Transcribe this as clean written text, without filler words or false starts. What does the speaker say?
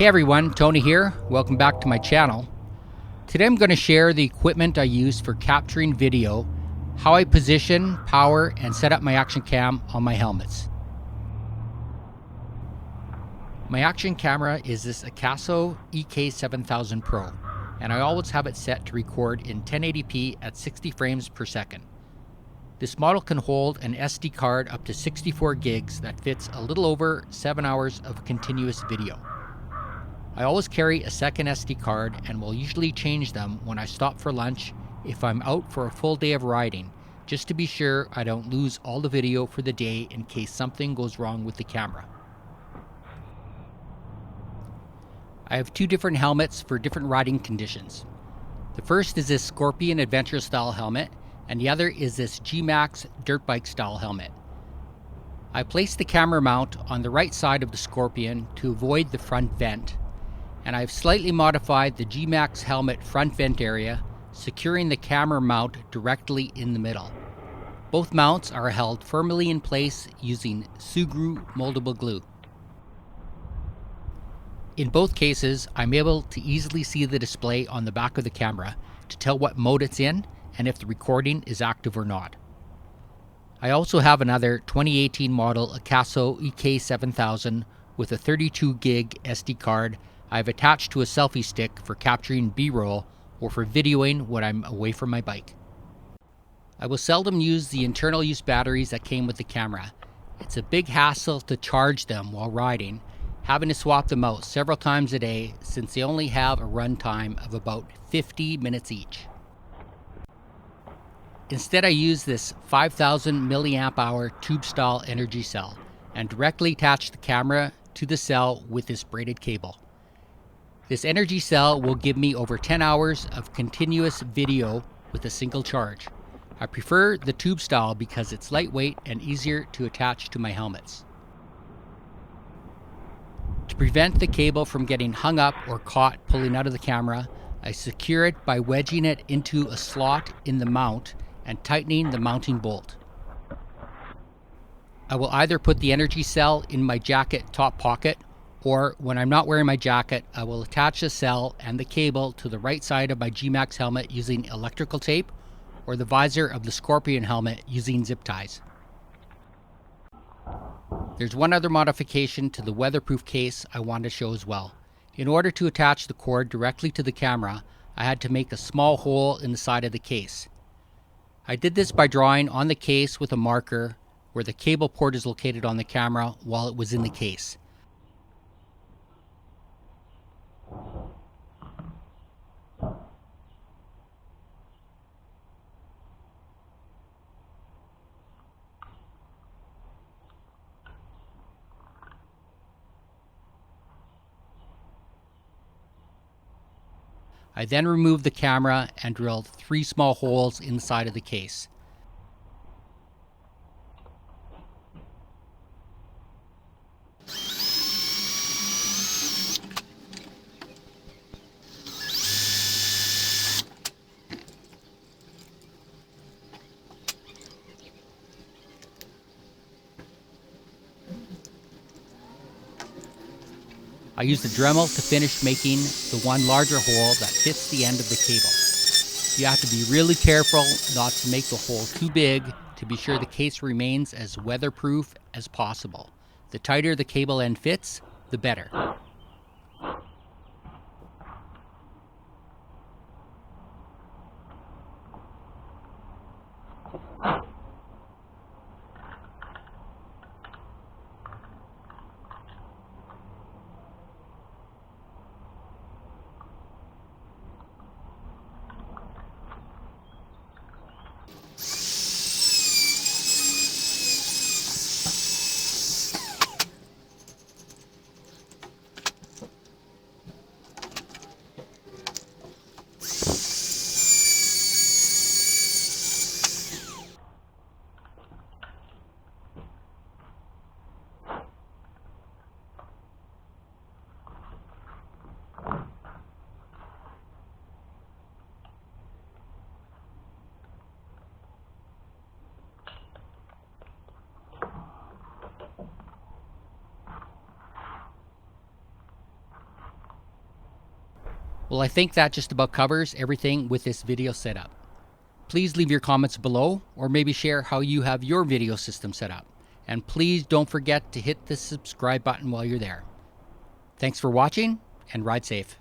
Hey everyone, Tony here. Welcome back to my channel. Today I'm going to share the equipment I use for capturing video, how I position, power, and set up my action cam on my helmets. My action camera is this Akaso EK7000 Pro, and I always have it set to record in 1080p at 60 frames per second. This model can hold an SD card up to 64 gigs that fits a little over 7 hours of continuous video. I always carry a second SD card and will usually change them when I stop for lunch if I'm out for a full day of riding, just to be sure I don't lose all the video for the day in case something goes wrong with the camera. I have two different helmets for different riding conditions. The first is this Scorpion Adventure style helmet, and the other is this G-Max dirt bike style helmet. I placed the camera mount on the right side of the Scorpion to avoid the front vent, and I've slightly modified the G-Max helmet front vent area, securing the camera mount directly in the middle. Both mounts are held firmly in place using Sugru moldable glue. In both cases, I'm able to easily see the display on the back of the camera to tell what mode it's in and if the recording is active or not. I also have another 2018 model Akaso EK7000 with a 32 gig SD card I've attached to a selfie stick for capturing B-roll or for videoing when I'm away from my bike. I will seldom use the internal use batteries that came with the camera. It's a big hassle to charge them while riding, having to swap them out several times a day since they only have a run time of about 50 minutes each. Instead, I use this 5000 milliamp hour tube style energy cell and directly attach the camera to the cell with this braided cable. This energy cell will give me over 10 hours of continuous video with a single charge. I prefer the tube style because it's lightweight and easier to attach to my helmets. To prevent the cable from getting hung up or caught pulling out of the camera, I secure it by wedging it into a slot in the mount and tightening the mounting bolt. I will either put the energy cell in my jacket top pocket, or when I'm not wearing my jacket, I will attach the cell and the cable to the right side of my G-Max helmet using electrical tape, or the visor of the Scorpion helmet using zip ties. There's one other modification to the weatherproof case I want to show as well. In order to attach the cord directly to the camera, I had to make a small hole in the side of the case. I did this by drawing on the case with a marker where the cable port is located on the camera while it was in the case. I then removed the camera and drilled 3 small holes inside of the case. I used a Dremel to finish making the one larger hole that fits the end of the cable. You have to be really careful not to make the hole too big to be sure the case remains as weatherproof as possible. The tighter the cable end fits, the better. Well, I think that just about covers everything with this video setup. Please leave your comments below, or maybe share how you have your video system set up. And please don't forget to hit the subscribe button while you're there. Thanks for watching, and ride safe.